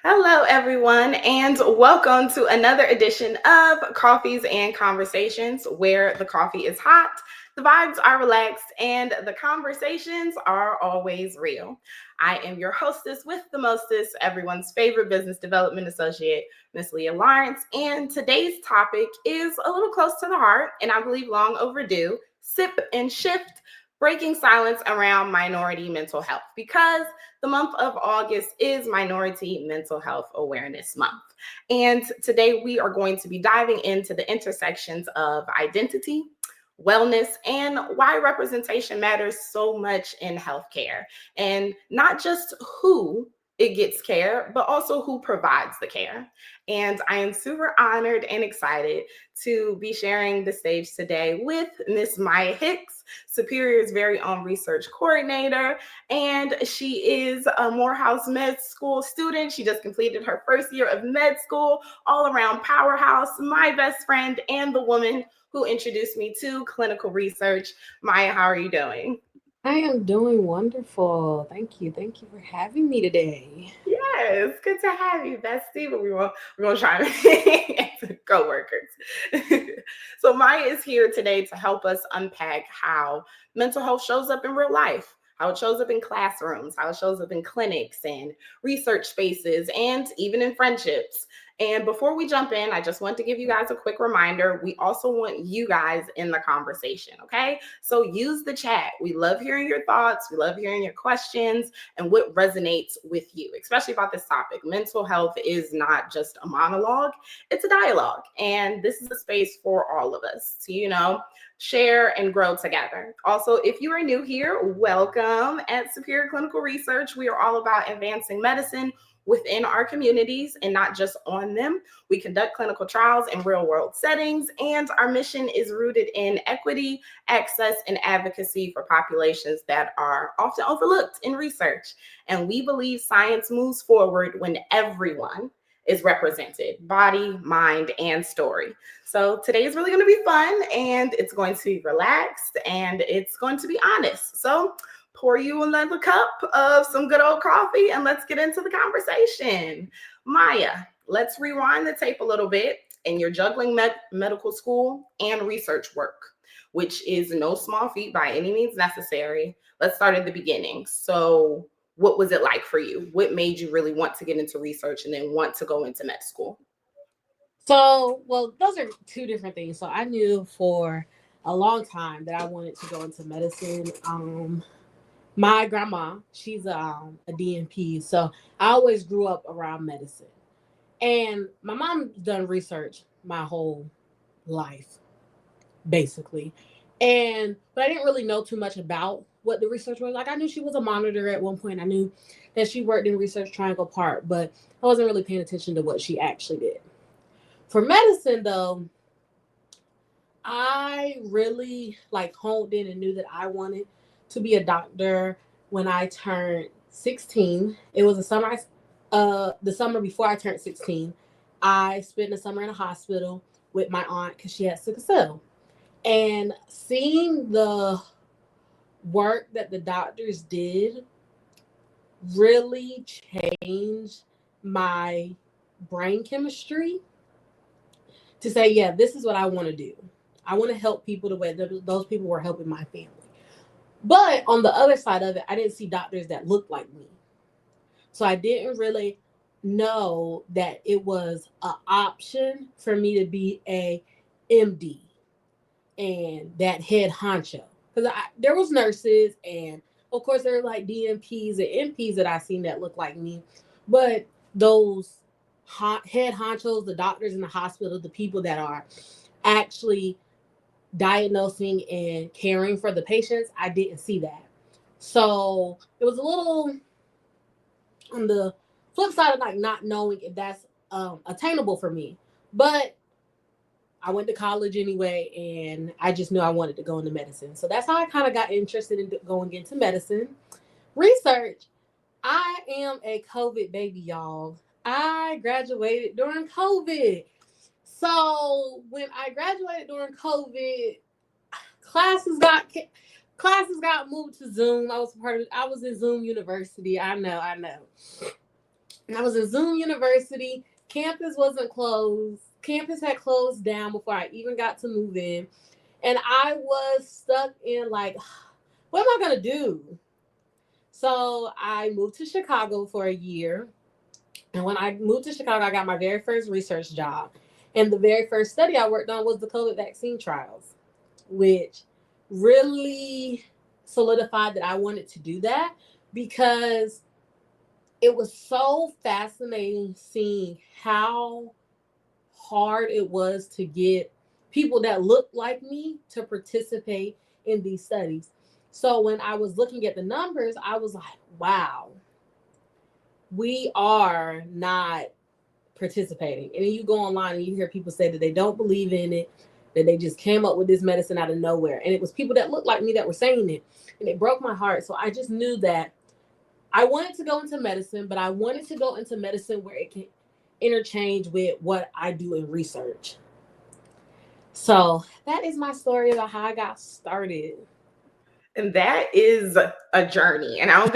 Hello, everyone, and welcome to another edition of Coffees and Conversations, where the coffee is hot, the vibes are relaxed, and the conversations are always real. I am your hostess with the mostest, everyone's favorite business development associate, Miss Leah Lawrence, and today's topic is a little close to the heart, and I believe long overdue. Sip and shift. Breaking silence around minority mental health because the month of August is Minority Mental Health Awareness Month. And today we are going to be diving into the intersections of identity, wellness, and why representation matters so much in healthcare. And not just who it gets care, but also who provides the care. And I am super honored and excited to be sharing the stage today with Miss Maya Hicks, Superior's very own research coordinator, and she is a Morehouse Med School student. She just completed her first year of med school, all around powerhouse, my best friend, and the woman who introduced me to clinical research. Maya, how are you doing? I am doing wonderful. Thank you. Thank you for having me today. Yes, good to have you, bestie. But we're gonna try to co-workers. So Maya is here today to help us unpack how mental health shows up in real life, how it shows up in classrooms, how it shows up in clinics and research spaces, and even in friendships. And before we jump in, I just want to give you guys a quick reminder. We also want you guys in the conversation, okay? So use the chat. We love hearing your thoughts. We love hearing your questions and what resonates with you, especially about this topic. Mental health is not just a monologue, it's a dialogue. And this is a space for all of us to, share and grow together. Also, if you are new here, welcome. At Superior Clinical Research, we are all about advancing medicine within our communities and not just on them. We conduct clinical trials in real world settings, and our mission is rooted in equity, access, and advocacy for populations that are often overlooked in research. And we believe science moves forward when everyone is represented body, mind, and story. So today is really going to be fun and it's going to be relaxed and it's going to be honest. So pour you another cup of some good old coffee and let's get into the conversation. Maya, let's rewind the tape a little bit. And you're juggling medical school and research work, which is no small feat by any means necessary. Let's start at the beginning. So, what was it like for you? What made you really want to get into research and then want to go into med school? Those are two different things. So I knew for a long time that I wanted to go into medicine. My grandma, she's a DNP, so I always grew up around medicine. And my mom done research my whole life, basically. But I didn't really know too much about what the research was. Like I knew she was a monitor at one point. I knew that she worked in Research Triangle Park, but I wasn't really paying attention to what she actually did. For medicine though, I really like honed in and knew that I wanted to be a doctor when I turned 16. It was the summer before I turned 16. I spent the summer in a hospital with my aunt because she had sickle cell. And seeing the work that the doctors did really changed my brain chemistry to say, yeah, this is what I want to do. I want to help people the way that those people were helping my family. But on the other side of it, I didn't see doctors that looked like me. So I didn't really know that it was an option for me to be a MD and that head honcho. Because there was nurses and of course there were like DMPs and MPs that I seen that looked like me. But those head honchos, the doctors in the hospital, the people that are actually diagnosing and caring for the patients, I didn't see that. So it was a little on the flip side of like not knowing if that's attainable for me. But I went to college anyway, and I just knew I wanted to go into medicine. So that's how I kind of got interested in going into medicine. Research. I am a COVID baby, y'all. I graduated during COVID. So when I graduated during COVID, classes got classes got moved to Zoom. I was in Zoom University. I know. And I was in Zoom University. Campus wasn't closed. Campus had closed down before I even got to move in. And I was stuck in like, what am I going to do? So I moved to Chicago for a year. And when I moved to Chicago, I got my very first research job. And the very first study I worked on was the COVID vaccine trials, which really solidified that I wanted to do that because it was so fascinating seeing how hard it was to get people that looked like me to participate in these studies. So when I was looking at the numbers, I was like, wow, we are not participating. And then you go online and you hear people say that they don't believe in it, that they just came up with this medicine out of nowhere. And it was people that looked like me that were saying it. And it broke my heart. So I just knew that I wanted to go into medicine, but I wanted to go into medicine where it can interchange with what I do in research. So that is my story about how I got started. And that is a journey, and I don't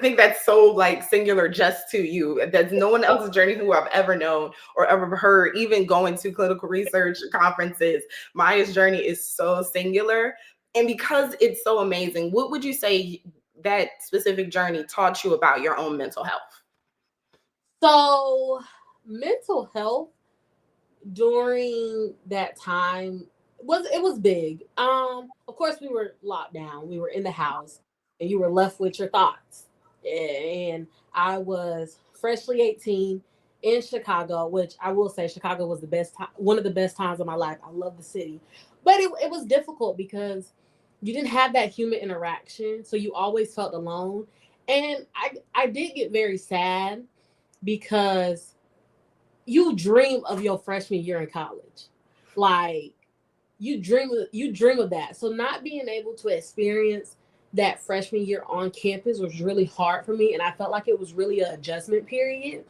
think that's so like singular just to you. That's no one else's journey who I've ever known or ever heard, even going to clinical research conferences. Maya's journey is so singular, and because it's so amazing, what would you say that specific journey taught you about your own mental health? So, mental health during that time was big. Of course we were locked down. We were in the house and you were left with your thoughts. And I was freshly 18 in Chicago, which I will say Chicago was the best time, one of the best times of my life. I love the city. But it was difficult because you didn't have that human interaction, so you always felt alone. And I did get very sad because you dream of your freshman year in college. Like you dream of that. So not being able to experience that freshman year on campus was really hard for me. And I felt like it was really an adjustment period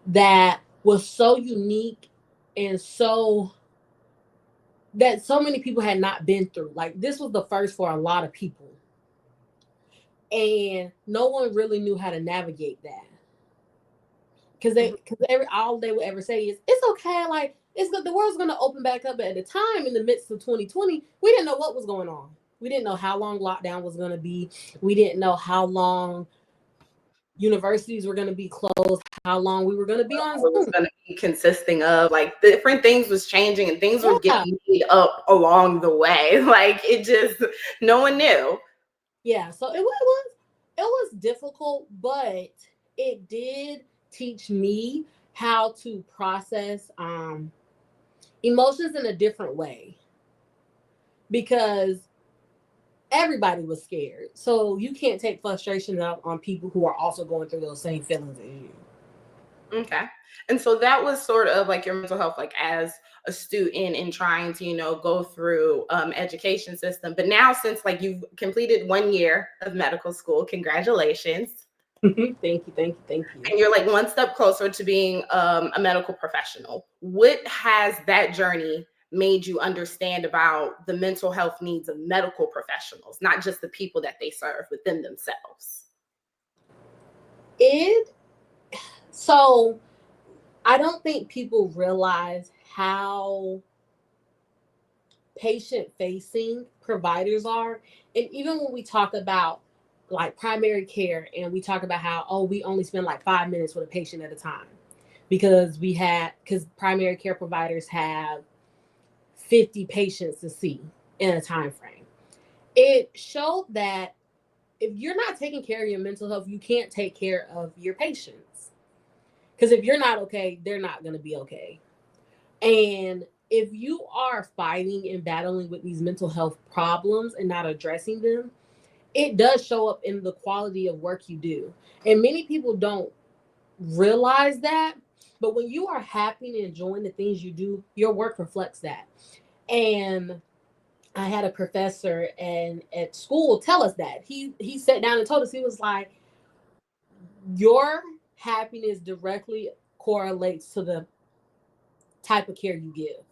that was so unique and so many people had not been through. Like this was the first for a lot of people. And no one really knew how to navigate that. Because every all they would ever say is it's okay, like it's good, the world's going to open back up. At the time in the midst of 2020 we didn't know what was going on. We didn't know how long lockdown was going to be. We didn't know how long universities were going to be closed, how long we were going to be on It was Zoom. going to be consisting of like different things was changing and things were Yeah, getting made up along the way. Like it just, no one knew. yeah. So it was difficult, but it did teach me how to process emotions in a different way because everybody was scared. So you can't take frustration out on people who are also going through those same feelings as you. Okay. And so that was sort of like your mental health, like as a student and trying to, go through education system. But now since like you've completed 1 year of medical school, congratulations. Thank you, thank you, thank you. And you're like one step closer to being a medical professional. What has that journey made you understand about the mental health needs of medical professionals, not just the people that they serve within themselves? It so I don't think people realize how patient facing providers are. And even when we talk about like primary care and we talk about how, oh, we only spend like 5 minutes with a patient at a time because primary care providers have 50 patients to see in a time frame. It showed that if you're not taking care of your mental health, you can't take care of your patients. Because if you're not okay, they're not going to be okay. And if you are fighting and battling with these mental health problems and not addressing them, it does show up in the quality of work you do. And many people don't realize that. But when you are happy and enjoying the things you do, your work reflects that. And I had a professor and at school tell us that. He sat down and told us, he was like, your happiness directly correlates to the type of care you give.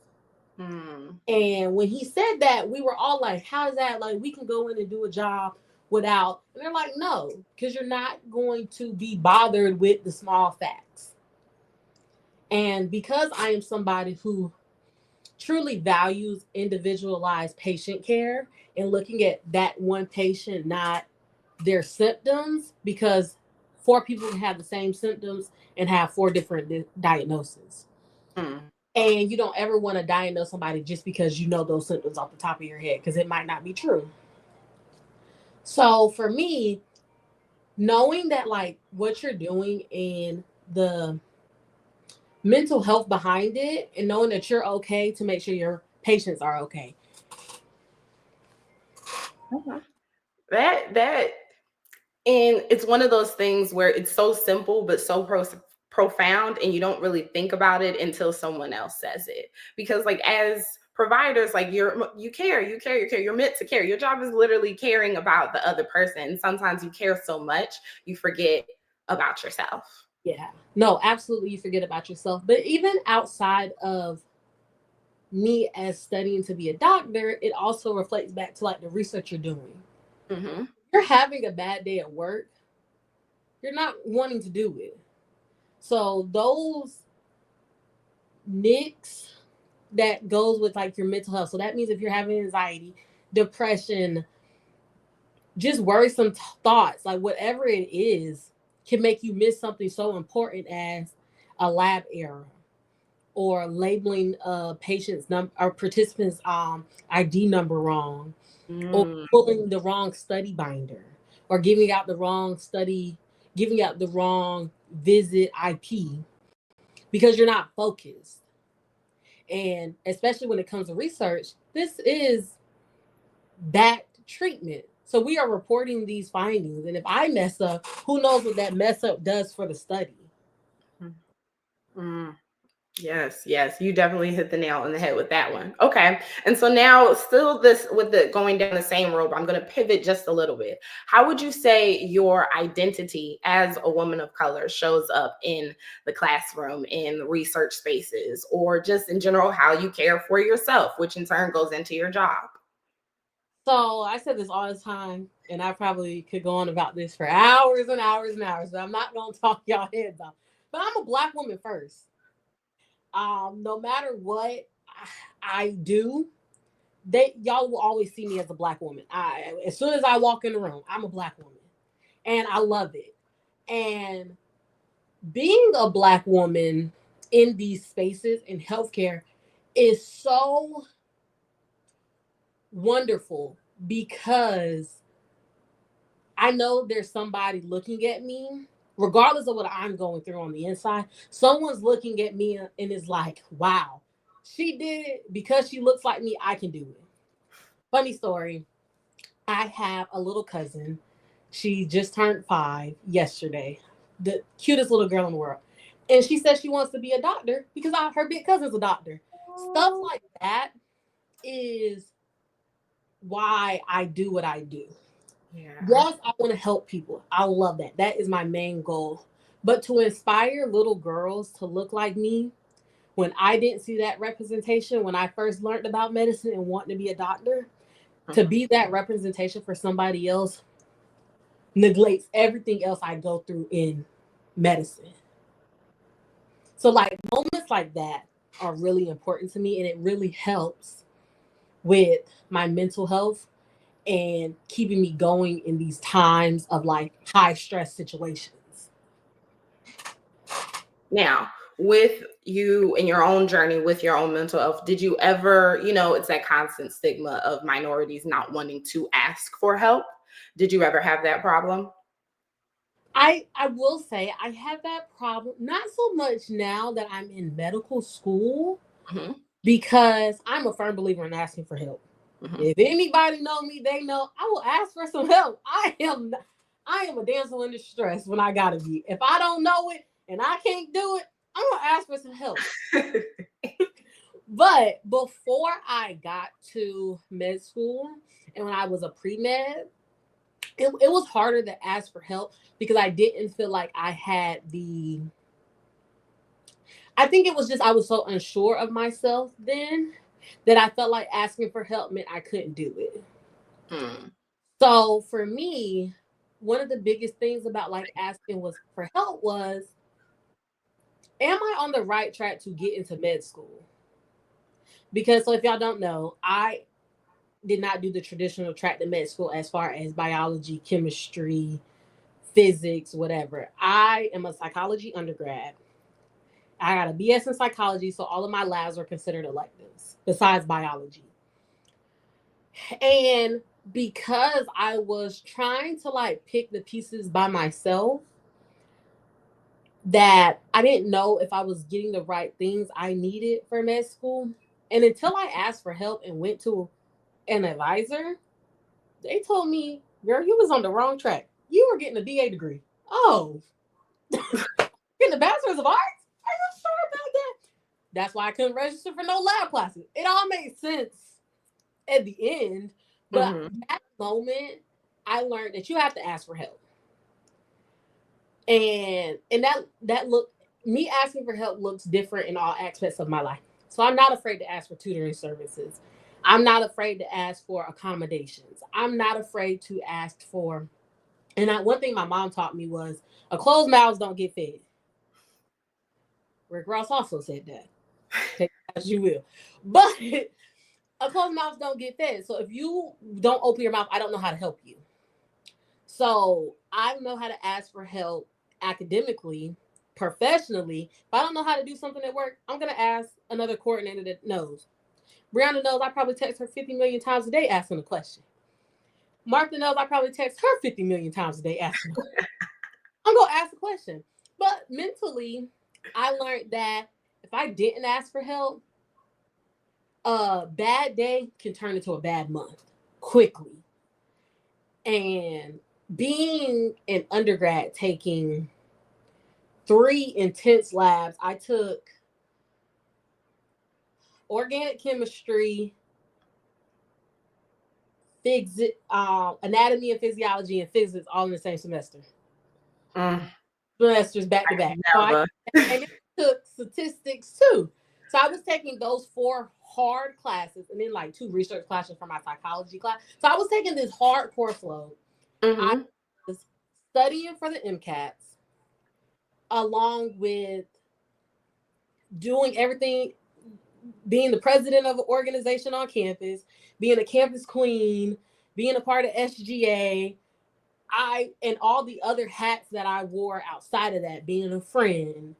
Hmm. And when he said that, we were all like, how is that? Like, we can go in and do a job without, and they're like, no, because you're not going to be bothered with the small facts. And because I am somebody who truly values individualized patient care and looking at that one patient, not their symptoms, because four people can have the same symptoms and have four different diagnoses. Mm. And you don't ever want to diagnose somebody just because you know those symptoms off the top of your head, because it might not be true. So for me, knowing that like what you're doing and the mental health behind it, and knowing that you're okay to make sure your patients are okay. Okay. That and it's one of those things where it's so simple but so profound, and you don't really think about it until someone else says it. Because like as providers, like you care, you're meant to care. Your job is literally caring about the other person. Sometimes you care so much you forget about yourself. Yeah. No, absolutely you forget about yourself. But even outside of me as studying to be a doctor, it also reflects back to like the research you're doing. Hmm. You're having a bad day at work, you're not wanting to do it. So those nicks that goes with like your mental health. So that means if you're having anxiety, depression, just worrisome thoughts, like whatever it is, can make you miss something so important as a lab error or labeling a patient's number or participants ID number wrong, or Mm. pulling the wrong study binder, or giving out the wrong visit IP because you're not focused. And especially when it comes to research, this is backed treatment. So we are reporting these findings. And if I mess up, who knows what that mess up does for the study? Mm. Yes, yes, you definitely hit the nail on the head with that one. Okay. And so now still this with the going down the same road, I'm going to pivot just a little bit. How would you say your identity as a woman of color shows up in the classroom, in research spaces, or just in general how you care for yourself, which in turn goes into your job? So I said this all the time, and I probably could go on about this for hours and hours and hours, but I'm not going to talk y'all heads off. But I'm a black woman first. No matter what I do, they y'all will always see me as a black woman. As soon as I walk in the room, I'm a black woman, and I love it. And being a black woman in these spaces in healthcare is so wonderful because I know there's somebody looking at me, regardless of what I'm going through on the inside. Someone's looking at me and is like, wow, she did it because she looks like me. I can do it. Funny story. I have a little cousin. She just turned 5 yesterday. The cutest little girl in the world. And she says she wants to be a doctor because her big cousin's a doctor. Stuff like that is why I do what I do. Yeah. Yes, I want to help people. I love that. That is my main goal. But to inspire little girls to look like me, when I didn't see that representation, when I first learned about medicine and wanting to be a doctor, to Mhm. be that representation for somebody else neglects everything else I go through in medicine. So, like, moments like that are really important to me, and it really helps with my mental health and keeping me going in these times of like high stress situations. Now, with you and your own journey with your own mental health, did you ever, it's that constant stigma of minorities not wanting to ask for help? Did you ever have that problem? I will say I have that problem, not so much now that I'm in medical school, Hmm. because I'm a firm believer in asking for help. Hmm. If anybody know me, they know I will ask for some help. I am a damsel in distress when I gotta be. If I don't know it and I can't do it, I'm gonna ask for some help. But before I got to med school and when I was a pre med, it was harder to ask for help because I didn't feel like I had the. I think it was just I was so unsure of myself then that I felt like asking for help meant I couldn't do it. Mm. So for me, one of the biggest things about like asking was for help was, am I on the right track to get into med school? Because so if y'all don't know, I did not do the traditional track to med school as far as biology, chemistry, physics, whatever. I am a psychology undergrad. I got a BS in psychology, so all of my labs are considered electives besides biology. And because I was trying to like pick the pieces by myself, that I didn't know if I was getting the right things I needed for med school. And until I asked for help and went to an advisor, they told me, girl, you was on the wrong track. You were getting a BA degree. Oh, getting a bachelor's of arts? Are you sure about that? That's why I couldn't register for no lab classes. It all made sense at the end. But Mm-hmm. that moment, I learned that you have to ask for help. And that look me asking for help looks different in all aspects of my life. So I'm not afraid to ask for tutoring services. I'm not afraid to ask for accommodations. I'm not afraid to ask for, one thing my mom taught me was a closed mouths don't get fed. Rick Ross also said that. Take it as you will. But a closed mouths don't get fed. So if you don't open your mouth, I don't know how to help you. So I know how to ask for help academically, professionally. If I don't know how to do something at work, I'm gonna ask another coordinator that knows. Brianna knows I probably text her 50 million times a day asking a question. Martha knows I probably text her 50 million times a day asking a question. I'm gonna ask a question. But mentally, I learned that if I didn't ask for help, a bad day can turn into a bad month quickly. And being an undergrad taking 3 intense labs, I took organic chemistry, anatomy and physiology, and physics all in the same semester. Mm, Semesters back to back. So never. and it took statistics too. So I was taking those 4 hard classes and then like 2 research classes for my psychology class. So I was taking this hard course load. I Mm-hmm. was studying for the MCATs along with doing everything, being the president of an organization on campus, being a campus queen, being a part of SGA, and all the other hats that I wore outside of that, being a friend,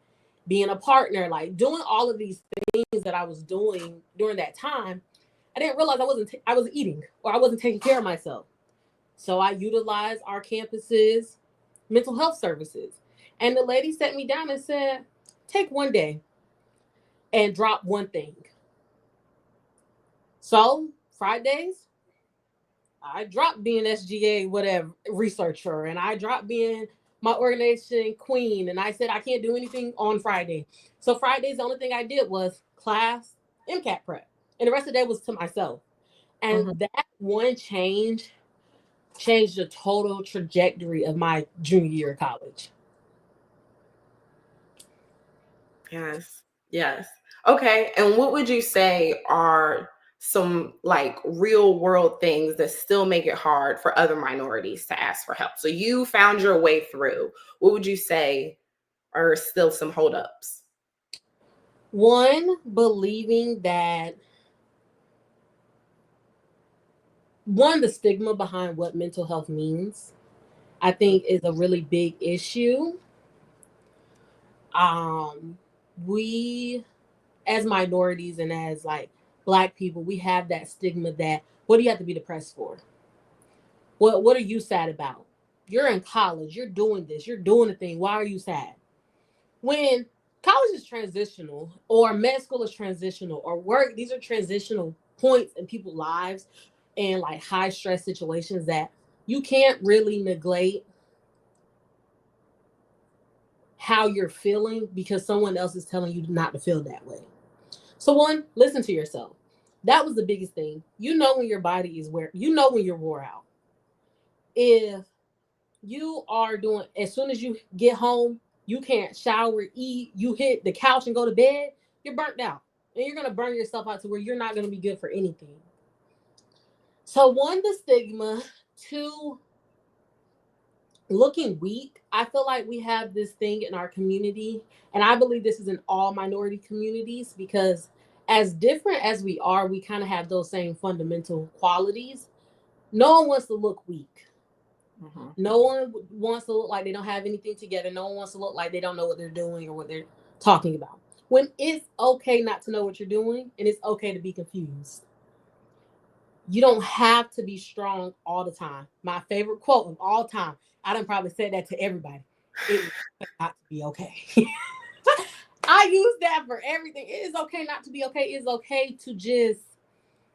being a partner, like doing all of these things that I was doing during that time. I didn't realize I wasn't eating or I wasn't taking care of myself. So I utilized our campus's mental health services. And the lady sat me down and said, take one day and drop one thing. So Fridays, I dropped being SGA, whatever, researcher, and I dropped being my organization queen. And I said, I can't do anything on Friday. So Fridays, the only thing I did was class, MCAT prep. And the rest of the day was to myself. Mm-hmm. And that one change changed the total trajectory of my junior year of college. Yes. Yes. Okay. And what would you say are some like real world things that still make it hard for other minorities to ask for help? So you found your way through. What would you say are still some holdups? One, believing that the stigma behind what mental health means, I think is a really big issue. Um, we as minorities and as like black people, we have that stigma that what do you have to be depressed for? What are you sad about? You're in college, you're doing this, you're doing the thing. Why are you sad? When college is transitional or med school is transitional or work, these are transitional points in people's lives and like high stress situations that you can't really neglect how you're feeling because someone else is telling you not to feel that way. So one, listen to yourself. That was the biggest thing. You know when your body is when you're wore out. If you are doing, as soon as you get home, you can't shower, eat, you hit the couch and go to bed, you're burnt out. And you're gonna burn yourself out to where you're not gonna be good for anything. So one, the stigma. To looking weak, I feel like we have this thing in our community, and I believe this is in all minority communities because as different as we are, we kind of have those same fundamental qualities. No one wants to look weak. Mm-hmm. No one wants to look like they don't have anything together. No one wants to look like they don't know what they're doing or what they're talking about. When it's okay not to know what you're doing and it's okay to be confused. You don't have to be strong all the time. My favorite quote of all time. I done probably said that to everybody. It is okay not to be okay. I use that for everything. It is okay not to be okay. It is okay to just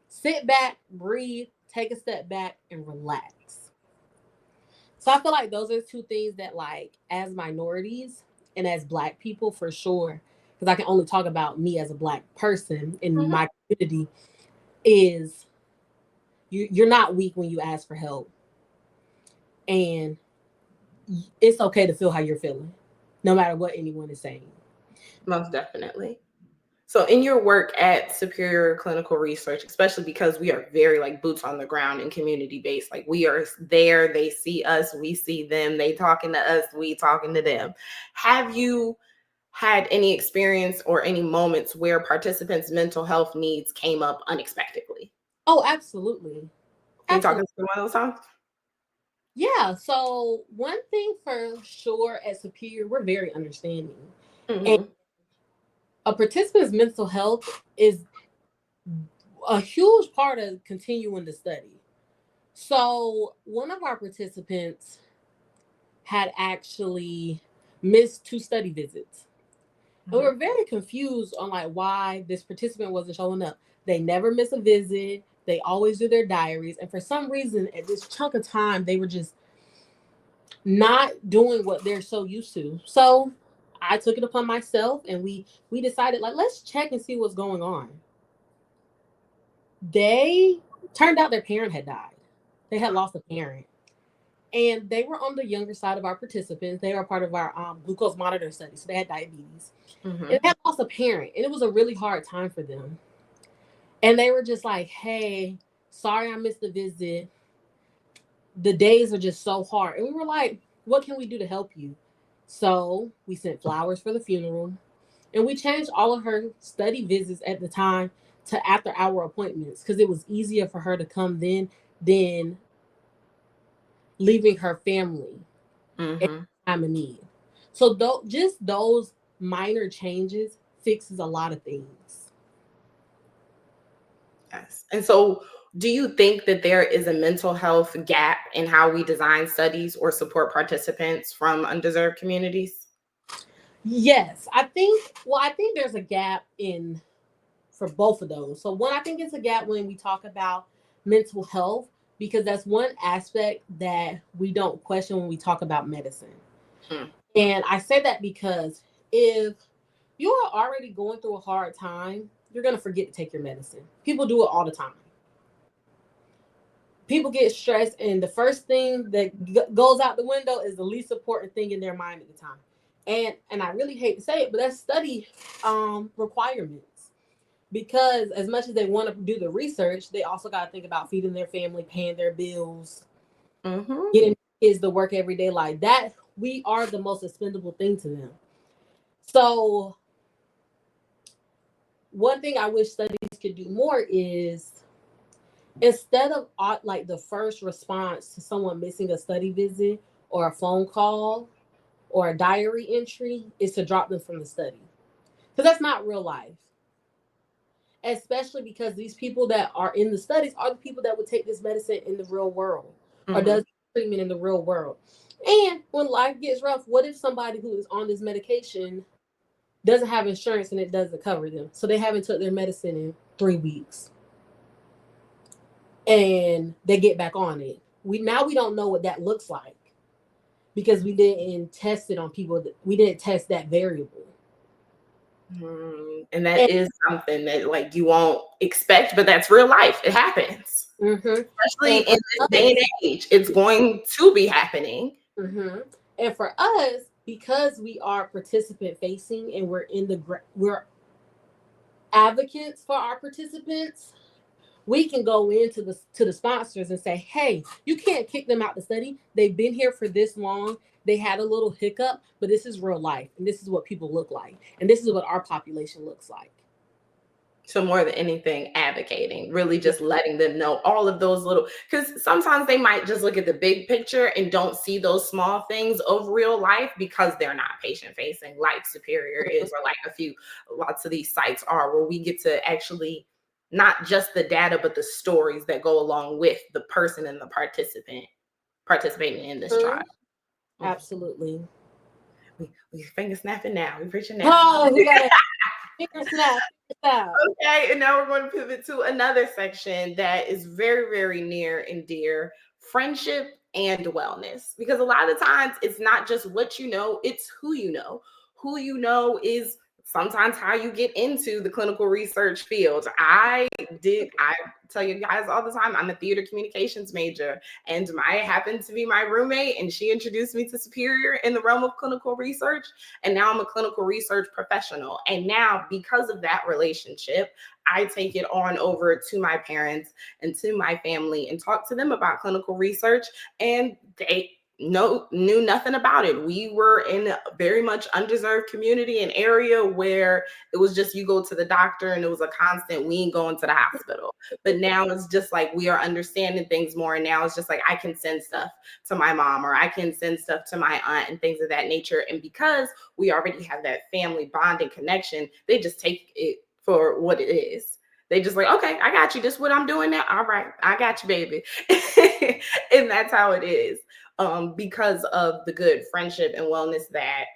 sit back, breathe, take a step back, and relax. So I feel like those are two things that, like, as minorities and as Black people, for sure, because I can only talk about me as a Black person in my community, is you're not weak when you ask for help, and it's okay to feel how you're feeling, no matter what anyone is saying. Most definitely. So in your work at Superior Clinical Research, especially because we are very like boots on the ground and community based, like we are there, they see us, we see them, they talking to us, we talking to them. Have you had any experience or any moments where participants' mental health needs came up unexpectedly? Oh, absolutely. Can you talk Absolutely. us through one of those times? Yeah. So one thing for sure at Superior, we're very understanding. And Mm-hmm. a participant's mental health is a huge part of continuing the study. So one of our participants had actually missed 2 study visits. And we Mm-hmm. were very confused on like why this participant wasn't showing up. They never miss a visit. They always do their diaries. And for some reason, at this chunk of time, they were just not doing what they're so used to. So I took it upon myself and we decided like let's check and see what's going on. They turned out their parent had died. They had lost a parent. And they were on the younger side of our participants. They were part of our glucose monitor study. So they had diabetes. Mm-hmm. And they had lost a parent. And it was a really hard time for them. And they were just like, hey, sorry I missed the visit. The days are just so hard. And we were like, what can we do to help you? So we sent flowers for the funeral. And we changed all of her study visits at the time to after hour appointments because it was easier for her to come then than leaving her family at Mm-hmm. time of need. So just those minor changes fixes a lot of things. Yes. And so, do you think that there is a mental health gap in how we design studies or support participants from undeserved communities? Yes, I think there's a gap in for both of those. So one, I think it's a gap when we talk about mental health because that's one aspect that we don't question when we talk about medicine. Hmm. And I say that because if you are already going through a hard time, you're going to forget to take your medicine. People do it all the time. People get stressed, and the first thing that goes out the window is the least important thing in their mind at the time. And I really hate to say it, but that's study requirements because as much as they want to do the research, they also got to think about feeding their family, paying their bills, Mm-hmm. getting kids to work every day like that. We are the most expendable thing to them. So one thing I wish studies could do more is instead of like the first response to someone missing a study visit or a phone call or a diary entry is to drop them from the study because that's not real life, especially because these people that are in the studies are the people that would take this medicine in the real world or Mm-hmm. does treatment in the real world. And when life gets rough, what if somebody who is on this medication doesn't have insurance and it doesn't cover them, so they haven't took their medicine in 3 weeks and they get back on it? We don't know what that looks like because we didn't test it on people. We didn't test that variable. And that And, is something that like you won't expect, but that's real life. It happens. mm-hmm. Especially and in for this day and us, age. It's going to be happening. mm-hmm. And for us, because we are participant facing and we're advocates for our participants, we can go into the sponsors and say, hey, you can't kick them out the study. They've been here for this long. They had a little hiccup, but this is real life, and this is what people look like, and this is what our population looks like. So more than anything, advocating, really Yeah. just letting them know all of those little, because sometimes they might just look at the big picture and don't see those small things of real life because they're not patient facing like Superior is, or like lots of these sites are, where we get to actually not just the data, but the stories that go along with the person and the participant participating in this trial. True. Mhm. Absolutely. We finger snapping now. We preaching now. Oh, we got to finger snap. Finger snap. Okay, and now we're going to pivot to another section that is very, very near and dear: friendship and wellness. Because a lot of times it's not just what you know, it's who you know. Who you know is sometimes how you get into the clinical research field. I tell you guys all the time, I'm a theater communications major, and Maya happened to be my roommate, and she introduced me to Superior in the realm of clinical research. And now I'm a clinical research professional. And now, because of that relationship, I take it on over to my parents and to my family and talk to them about clinical research. And they knew nothing about it. We were in a very much undeserved community, an area where it was just you go to the doctor and it was a constant, we ain't going to the hospital. But now it's just like we are understanding things more. And now it's just like I can send stuff to my mom, or I can send stuff to my aunt and things of that nature. And because we already have that family bonding connection, they just take it for what it is. They just like, okay, I got you. This is what I'm doing now. All right, I got you, baby. And that's how it is. Because of the good friendship and wellness that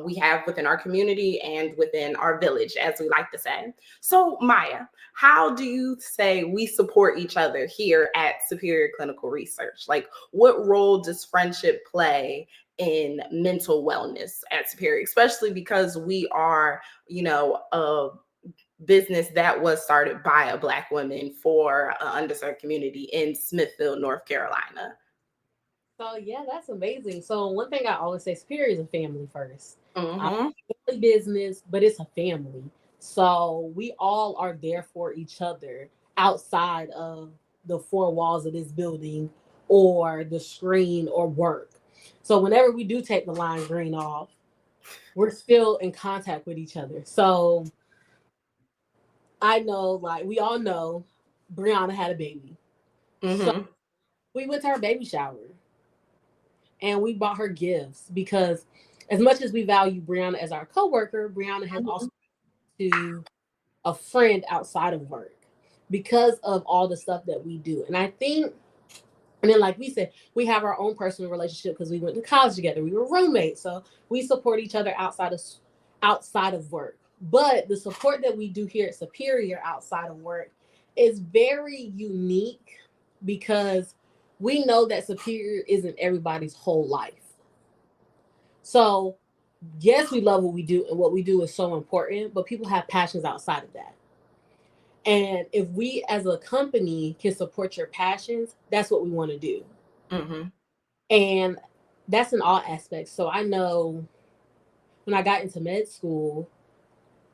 we have within our community and within our village, as we like to say. So, Maya, how do you say we support each other here at Superior Clinical Research? Like, what role does friendship play in mental wellness at Superior, especially because we are, a business that was started by a Black woman for an underserved community in Smithfield, North Carolina? So yeah, that's amazing. So one thing I always say, Superior is a family first. Mm-hmm. Family business, but it's a family. So we all are there for each other outside of the four walls of this building or the screen or work. So whenever we do take the lime green off, we're still in contact with each other. So I know, like we all know, Brianna had a baby. So Mm-hmm. we went to her baby shower and we bought her gifts because as much as we value Brianna as our coworker, Brianna has also to a friend outside of work because of all the stuff that we do. And I think, and then like we said, we have our own personal relationship because we went to college together. We were roommates, so we support each other outside of work. But the support that we do here at Superior outside of work is very unique because we know that Superior isn't everybody's whole life. So, yes, we love what we do and what we do is so important, but people have passions outside of that. And if we as a company can support your passions, that's what we want to do. Mm-hmm. And that's in all aspects. So I know when I got into med school,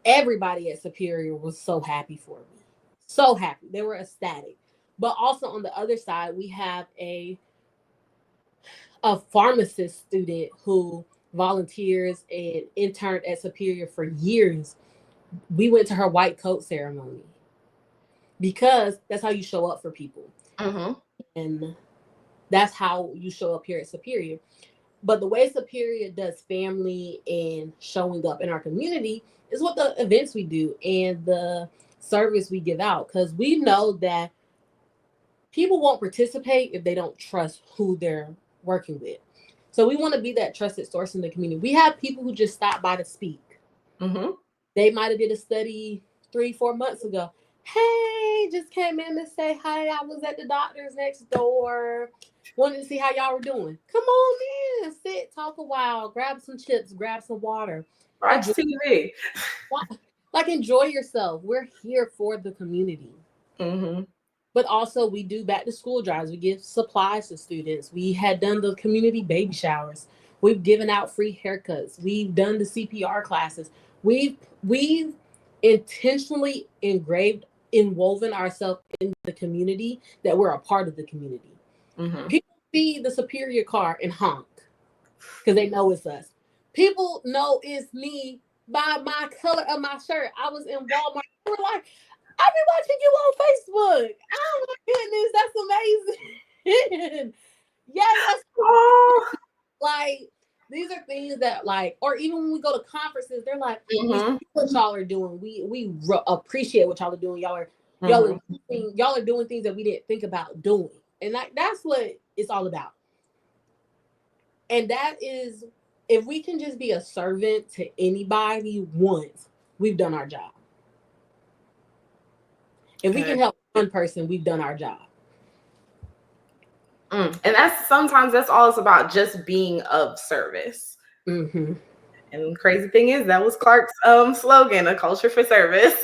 everybody at Superior was so happy for me. So happy. They were ecstatic. But also on the other side, we have a pharmacist student who volunteers and interned at Superior for years. We went to her white coat ceremony because that's how you show up for people. Mm-hmm. And that's how you show up here at Superior. But the way Superior does family and showing up in our community is what the events we do and the service we give out. Because we know that people won't participate if they don't trust who they're working with. So we want to be that trusted source in the community. We have people who just stop by to speak. Mm-hmm. They might have did a study 3, 4 months ago. Hey, just came in to say hi. I was at the doctor's next door. Wanted to see how y'all were doing. Come on in, sit, talk a while, grab some chips, grab some water. Watch Enjoy, TV. like enjoy yourself. We're here for the community. Mm-hmm. But also we do back to school drives. We give supplies to students. We had done the community baby showers. We've given out free haircuts. We've done the CPR classes. We've intentionally engraved inwoven ourselves in the community that we're a part of the community. Mm-hmm. People see the superior car and honk because they know it's us. People know it's me by my color of my shirt. I was in Walmart. They were like, I've been watching you on Facebook. Oh my goodness, that's amazing. Yes, that's Oh. like these are things that like, or even when we go to conferences, they're like, we Mm-hmm. see what y'all are doing. We appreciate what y'all are doing. Mm-hmm. Y'all are doing things that we didn't think about doing, and that's what it's all about. And that is, if we can just be a servant to anybody once, we've done our job. If we Okay. can help one person, we've done our job. And that's sometimes that's all it's about, just being of service. Mm-hmm. And the crazy thing is that was Clark's slogan, a culture for service.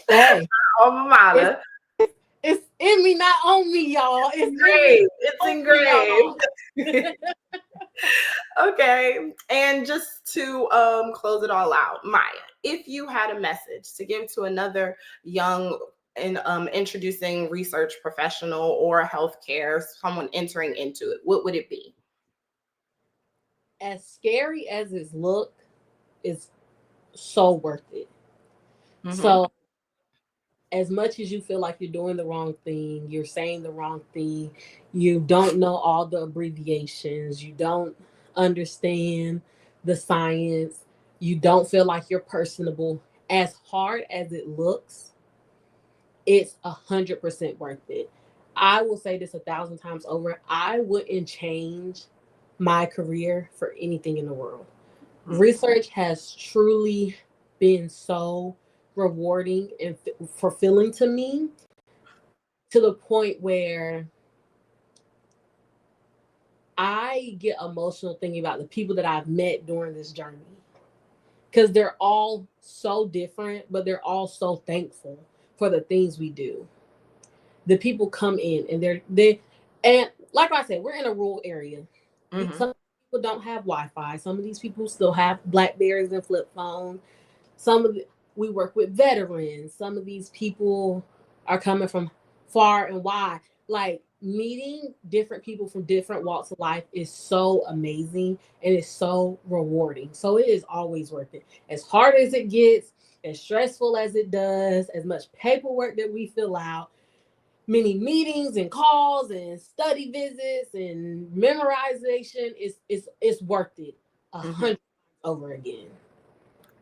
Hey, Alma it's mater. it's in me, not on me, y'all. It's in me, Engraved. It's on me, y'all. engraved. Okay. And just to close it all out, Maya, if you had a message to give to another young and introducing research professional or healthcare, someone entering into it, what would it be? As scary as it look, it's so worth it. Mm-hmm. So as much as you feel like you're doing the wrong thing, you're saying the wrong thing, you don't know all the abbreviations, you don't understand the science, you don't feel like you're personable, as hard as it looks, it's 100% worth it. I will say this 1,000 times over. I wouldn't change my career for anything in the world. Research has truly been so rewarding and fulfilling to me, to the point where I get emotional thinking about the people that I've met during this journey, because they're all so different, but they're all so thankful for the things we do. The people come in and they and like I said, we're in a rural area. Mm-hmm. Some people don't have Wi-Fi. Some of these people still have Blackberries and flip phones. Some of the, we work with veterans. Some of these people are coming from far and wide. Like, meeting different people from different walks of life is so amazing and it's so rewarding. So it is always worth it. As hard as it gets, as stressful as it does, as much paperwork that we fill out, many meetings and calls and study visits and memorization, it's worth it a Mm-hmm. hundred over again.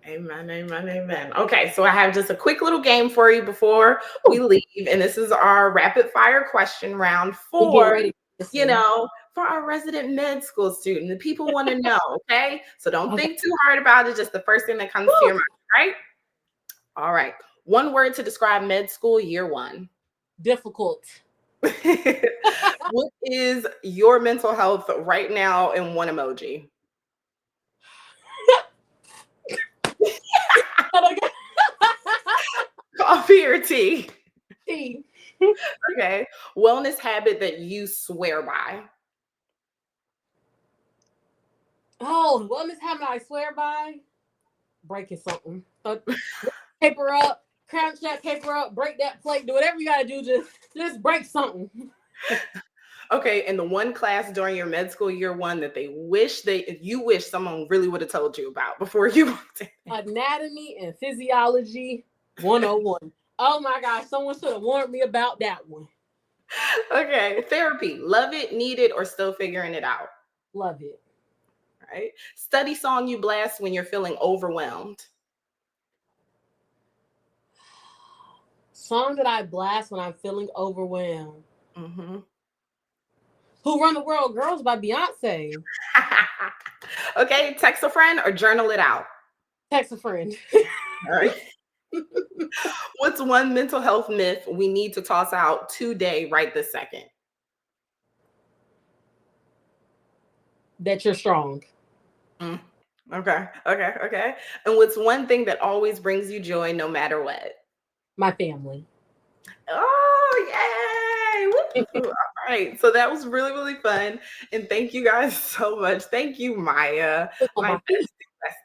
Amen, amen, amen. Okay, so I have just a quick little game for you before we leave, and this is our rapid fire question round We get for, ready for this one. for our resident med school student. The people want to know, okay? So don't Okay. think too hard about it, just the first thing that comes to your Woo! mind, right? All right. One word to describe med school year one. Difficult. What is your mental health right now in one emoji? Coffee or tea? Tea. Okay. Wellness habit that you swear by. Oh, wellness habit I swear by: breaking something. Paper up, crunch that paper up, break that plate, do whatever you gotta do, just break something. Okay, and the one class during your med school year one that you wish someone really would have told you about before you walked in. Anatomy and Physiology 101. Oh my gosh, someone should have warned me about that one. Okay, therapy. Love it, need it, or still figuring it out. Love it. Right. Study song you blast when you're feeling overwhelmed. Song that I blast when I'm feeling overwhelmed: Mm-hmm. Who Run the World Girls by Beyonce. Okay, text a friend or journal it out. Text a friend. All right. What's one mental health myth we need to toss out today, right this second? That you're strong. Mm. Okay, okay, okay. And what's one thing that always brings you joy no matter what? My family. Oh, yay! Woo! All right. So that was really, really fun. And thank you guys so much. Thank you, Maya, On my my feet.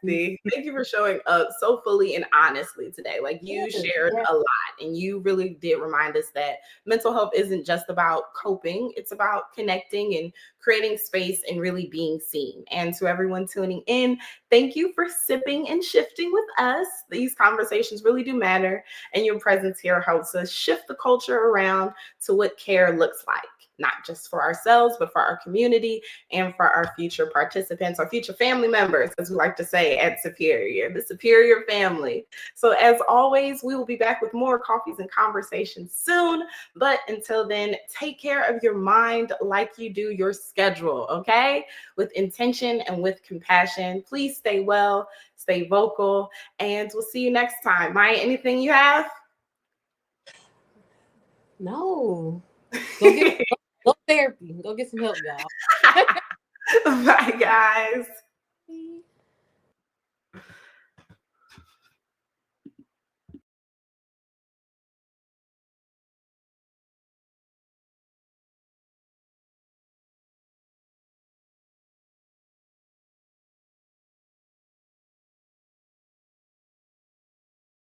bestie. Thank you for showing up so fully and honestly today. Like you Yes, shared yes. a lot and you really did remind us that mental health isn't just about coping, it's about connecting and creating space and really being seen. And to everyone tuning in, thank you for sipping and shifting with us. These conversations really do matter, and your presence here helps us shift the culture around to what care looks like, not just for ourselves, but for our community and for our future participants, our future family members, as we like to say at Superior, the Superior family. So, as always, we will be back with more coffees and conversations soon. But until then, take care of your mind like you do your schedule, okay? With intention and with compassion. Please stay well, stay vocal, and we'll see you next time. Maya, anything you have? No. Go get go therapy. Go get some help, y'all. Bye, guys.